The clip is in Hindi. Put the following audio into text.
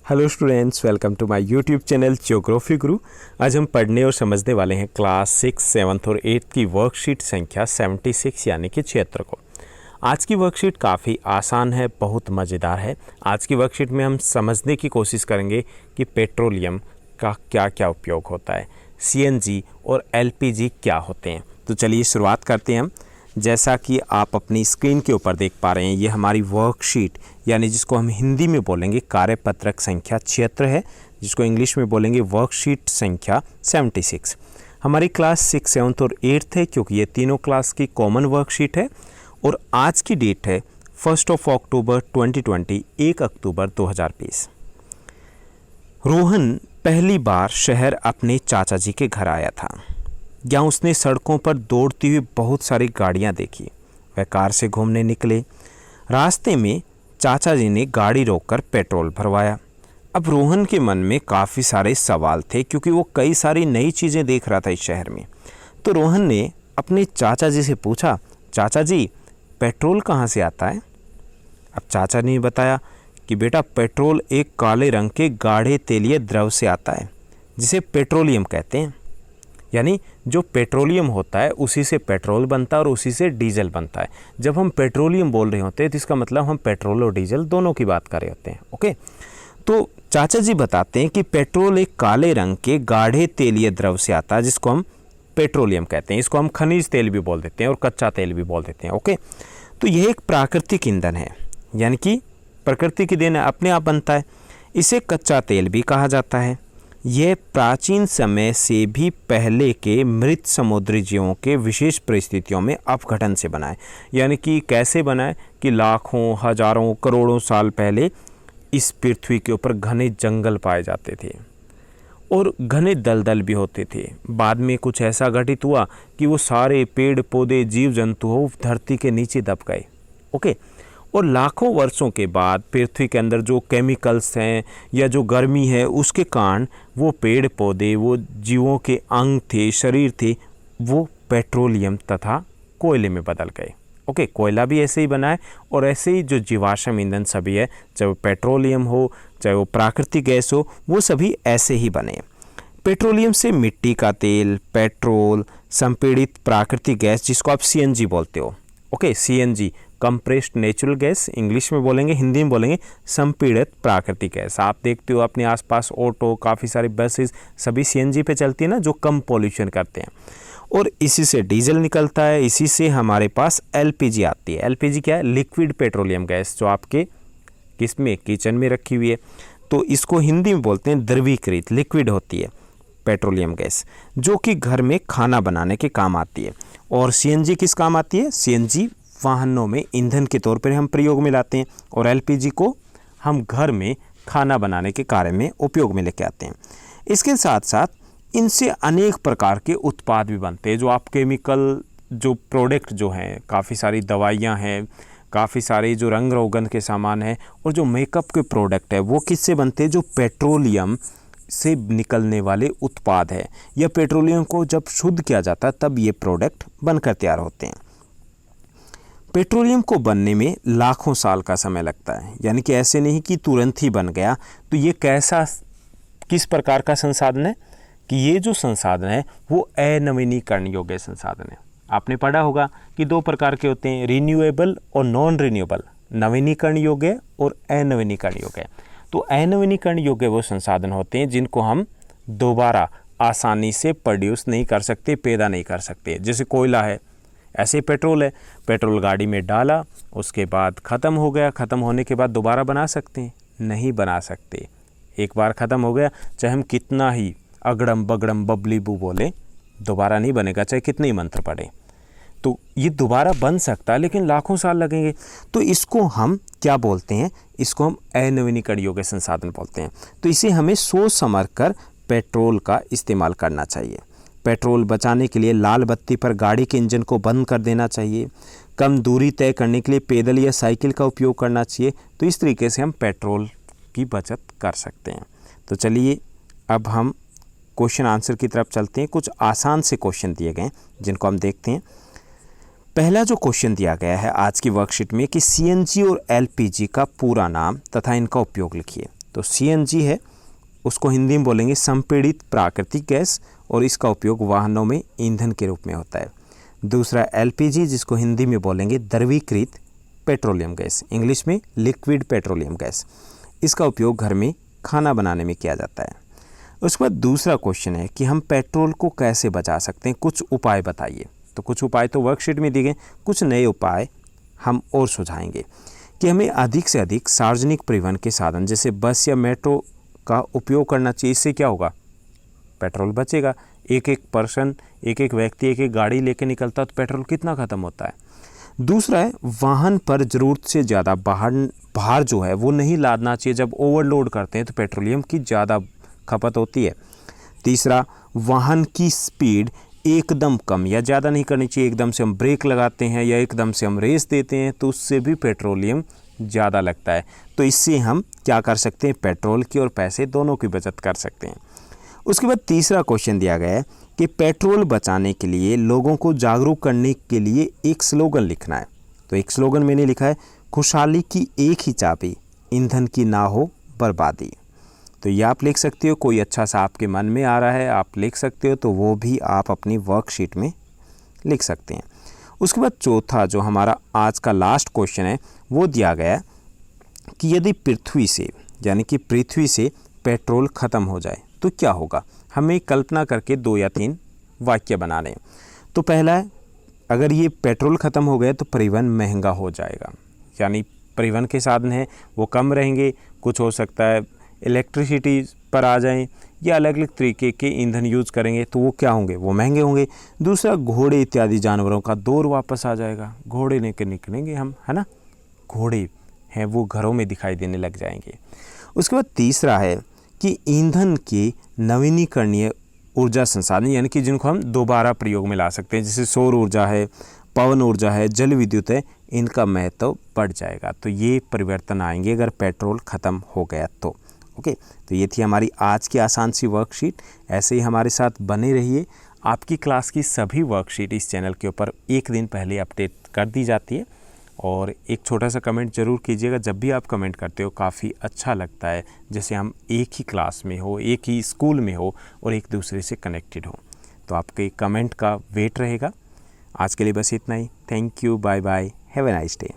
Hello students, welcome to my YouTube channel geography Guru. आज हम पढ़ने और समझने वाले हैं क्लास 6, 7 और 8 की वर्कशीट संख्या 76 यानी कि 76 को। आज की वर्कशीट काफ़ी आसान है, बहुत मज़ेदार है। आज की वर्कशीट में हम समझने की कोशिश करेंगे कि पेट्रोलियम का क्या क्या उपयोग होता है, सीएनजी और एलपीजी क्या होते हैं। तो चलिए शुरुआत करते हैं हम। जैसा कि आप अपनी स्क्रीन के ऊपर देख पा रहे हैं, ये हमारी वर्कशीट यानी जिसको हम हिंदी में बोलेंगे कार्यपत्रक संख्या 76 है, जिसको इंग्लिश में बोलेंगे वर्कशीट संख्या 76। हमारी क्लास 6, 7 और 8 है, क्योंकि ये तीनों क्लास की कॉमन वर्कशीट है। और आज की डेट है 1 अक्टूबर 2020, 1 अक्टूबर 2020। रोहन पहली बार शहर अपने चाचा जी के घर आया था। यहाँ उसने सड़कों पर दौड़ती हुई बहुत सारी गाड़ियाँ देखी। वह कार से घूमने निकले। रास्ते में चाचा जी ने गाड़ी रोककर पेट्रोल भरवाया। अब रोहन के मन में काफ़ी सारे सवाल थे, क्योंकि वो कई सारी नई चीज़ें देख रहा था इस शहर में। तो रोहन ने अपने चाचा जी से पूछा, चाचा जी पेट्रोल कहाँ से आता है? अब चाचा ने बताया कि बेटा पेट्रोल एक काले रंग के गाढ़े तेलीय द्रव से आता है, जिसे पेट्रोलियम कहते हैं। यानी जो पेट्रोलियम होता है उसी से पेट्रोल बनता है और उसी से डीजल बनता है। जब हम पेट्रोलियम बोल रहे होते हैं तो इसका मतलब हम पेट्रोल और डीजल दोनों की बात कर रहे होते हैं। ओके, तो चाचा जी बताते हैं कि पेट्रोल एक काले रंग के गाढ़े तेलीय द्रव से आता है, जिसको हम पेट्रोलियम कहते हैं। इसको हम खनिज तेल भी बोल देते हैं और कच्चा तेल भी बोल देते हैं। ओके, तो यह एक प्राकृतिक ईंधन है, यानी कि प्रकृति की देन अपने आप बनता है। इसे कच्चा तेल भी कहा जाता है। यह प्राचीन समय से भी पहले के मृत समुद्री जीवों के विशेष परिस्थितियों में अपघटन से बना है। यानी कि कैसे बना है कि लाखों, हजारों, करोड़ों साल पहले इस पृथ्वी के ऊपर घने जंगल पाए जाते थे और घने दलदल भी होते थे। बाद में कुछ ऐसा घटित हुआ कि वो सारे पेड़ पौधे, जीव जंतु हो धरती के नीचे दब गए। ओके, और लाखों वर्षों के बाद पृथ्वी के अंदर जो केमिकल्स हैं या जो गर्मी है, उसके कारण वो पेड़ पौधे, वो जीवों के अंग थे, शरीर थे, वो पेट्रोलियम तथा कोयले में बदल गए। ओके, कोयला भी ऐसे ही बना है और ऐसे ही जो जीवाश्म ईंधन सभी है, चाहे वो पेट्रोलियम हो, चाहे वो प्राकृतिक गैस हो, वो सभी ऐसे ही बने। पेट्रोलियम से मिट्टी का तेल, पेट्रोल, संपीड़ित प्राकृतिक गैस, जिसको आप सीएनजी बोलते हो। Okay, CNG compressed natural gas English में बोलेंगे, हिंदी में बोलेंगे संपीड़ित प्राकृतिक गैस। आप देखते हो अपने आसपास ऑटो, काफ़ी सारी बसेस सभी सीएनजी पे चलती है ना, जो कम पॉल्यूशन करते हैं। और इसी से डीजल निकलता है, इसी से हमारे पास एलपीजी आती है। एलपीजी क्या है? लिक्विड पेट्रोलियम गैस, जो आपके किसमें, किचन में रखी हुई है। तो इसको हिंदी में बोलते हैं द्रवीकृत, लिक्विड होती है पेट्रोलियम गैस, जो कि घर में खाना बनाने के काम आती है। और सीएनजी किस काम आती है? सीएनजी वाहनों में ईंधन के तौर पर हम प्रयोग में लाते हैं, और एलपीजी को हम घर में खाना बनाने के कार्य में उपयोग में लेके आते हैं। इसके साथ साथ इनसे अनेक प्रकार के उत्पाद भी बनते हैं, जो आप केमिकल जो प्रोडक्ट जो हैं, काफ़ी सारी दवाइयाँ हैं, काफ़ी सारे जो रंग रोगन के सामान हैं, और जो मेकअप के प्रोडक्ट है, वो किससे बनते हैं? जो पेट्रोलियम से निकलने वाले उत्पाद है, या पेट्रोलियम को जब शुद्ध किया जाता है तब ये प्रोडक्ट बनकर तैयार होते हैं। पेट्रोलियम को बनने में लाखों साल का समय लगता है, यानी कि ऐसे नहीं कि तुरंत ही बन गया। तो ये किस प्रकार का संसाधन है कि ये जो संसाधन है वो अनवीनीकरण योग्य संसाधन है। आपने पढ़ा होगा कि दो प्रकार के होते हैं, रिन्यूएबल और नॉन रिन्यूएबल, नवीनीकरण योग्य और अनवीनीकरण योग्य। तो अनवीनीकरण योग्य वो संसाधन होते हैं जिनको हम दोबारा आसानी से प्रोड्यूस नहीं कर सकते, पैदा नहीं कर सकते। जैसे कोयला है, ऐसे पेट्रोल है, पेट्रोल गाड़ी में डाला, उसके बाद ख़त्म हो गया, ख़त्म होने के बाद दोबारा बना सकते हैं? नहीं बना सकते। एक बार ख़त्म हो गया, चाहे हम कितना ही अगड़म बगड़म बबली बू बोले, दोबारा नहीं बनेगा, चाहे कितने ही मंत्र पढ़े। तो ये दोबारा बन सकता है, लेकिन लाखों साल लगेंगे। तो इसको हम क्या बोलते हैं? इसको हम अनवीनीकरण योग्य संसाधन बोलते हैं। तो इसे हमें सोच समझ कर पेट्रोल का इस्तेमाल करना चाहिए। पेट्रोल बचाने के लिए लाल बत्ती पर गाड़ी के इंजन को बंद कर देना चाहिए। कम दूरी तय करने के लिए पैदल या साइकिल का उपयोग करना चाहिए। तो इस तरीके से हम पेट्रोल की बचत कर सकते हैं। तो चलिए अब हम क्वेश्चन आंसर की तरफ चलते हैं। कुछ आसान से क्वेश्चन दिए गए जिनको हम देखते हैं। पहला जो क्वेश्चन दिया गया है आज की वर्कशीट में कि सीएनजी और एलपीजी का पूरा नाम तथा इनका उपयोग लिखिए। तो CNG है, उसको हिंदी में बोलेंगे संपीड़ित प्राकृतिक गैस, और इसका उपयोग वाहनों में ईंधन के रूप में होता है। दूसरा LPG, जिसको हिंदी में बोलेंगे द्रवीकृत पेट्रोलियम गैस, इंग्लिश में लिक्विड पेट्रोलियम गैस। इसका उपयोग घर में खाना बनाने में किया जाता है। उसके बाद दूसरा क्वेश्चन है कि हम पेट्रोल को कैसे बचा सकते हैं, कुछ उपाय बताइए। तो कुछ उपाय तो वर्कशीट में दिए गए, कुछ नए उपाय हम और सुझाएंगे कि हमें अधिक से अधिक सार्वजनिक परिवहन के साधन जैसे बस या मेट्रो का उपयोग करना चाहिए। इससे क्या होगा, पेट्रोल बचेगा। एक एक पर्सन, एक एक व्यक्ति एक एक गाड़ी लेके निकलता तो पेट्रोल कितना ख़त्म होता है। दूसरा है वाहन पर ज़रूरत से ज़्यादा भार जो है वो नहीं लादना चाहिए। जब ओवरलोड करते हैं तो पेट्रोलियम की ज़्यादा खपत होती है। तीसरा, वाहन की स्पीड एकदम कम या ज़्यादा नहीं करनी चाहिए। एकदम से हम ब्रेक लगाते हैं या एकदम से हम रेस देते हैं तो उससे भी पेट्रोलियम ज़्यादा लगता है। तो इससे हम क्या कर सकते हैं, पेट्रोल की और पैसे दोनों की बचत कर सकते हैं। उसके बाद तीसरा क्वेश्चन दिया गया है कि पेट्रोल बचाने के लिए लोगों को जागरूक करने के लिए एक स्लोगन लिखना है। तो एक स्लोगन मैंने लिखा है, खुशहाली की एक ही चाबी, ईंधन की ना हो बर्बादी। तो ये आप लिख सकते हो, कोई अच्छा सा आपके मन में आ रहा है आप लिख सकते हो, तो वो भी आप अपनी वर्कशीट में लिख सकते हैं। उसके बाद चौथा जो हमारा आज का लास्ट क्वेश्चन है वो दिया गया है कि यदि पृथ्वी से यानी कि पृथ्वी से पेट्रोल ख़त्म हो जाए तो क्या होगा। हमें कल्पना करके 2 या 3 वाक्य बनाने हैं। तो पहला है, अगर ये पेट्रोल ख़त्म हो गया तो परिवहन महंगा हो जाएगा, यानी परिवहन के साधन हैं वो कम रहेंगे। कुछ हो सकता है इलेक्ट्रिसिटी पर आ जाएं या अलग अलग तरीके के ईंधन यूज़ करेंगे तो वो क्या होंगे, वो महंगे होंगे। दूसरा, घोड़े इत्यादि जानवरों का दौर वापस आ जाएगा, घोड़े लेकर निकलेंगे हम, है ना, घोड़े हैं वो घरों में दिखाई देने लग जाएंगे। उसके बाद तीसरा है कि ईंधन के नवीनीकरणीय ऊर्जा संसाधन यानी कि जिनको हम दोबारा प्रयोग में ला सकते हैं, जैसे सौर ऊर्जा है, पवन ऊर्जा है, जल विद्युत है, इनका महत्व बढ़ जाएगा। तो ये परिवर्तन आएंगे अगर पेट्रोल ख़त्म हो गया तो। ओके, तो ये थी हमारी आज की आसान सी वर्कशीट। ऐसे ही हमारे साथ बने रहिए। आपकी क्लास की सभी वर्कशीट इस चैनल के ऊपर एक दिन पहले अपडेट कर दी जाती है, और एक छोटा सा कमेंट ज़रूर कीजिएगा। जब भी आप कमेंट करते हो काफ़ी अच्छा लगता है, जैसे हम एक ही क्लास में हो, एक ही स्कूल में हो और एक दूसरे से कनेक्टेड हो। तो आपके कमेंट का वेट रहेगा। आज के लिए बस इतना ही। Thank you, bye bye, have a nice day.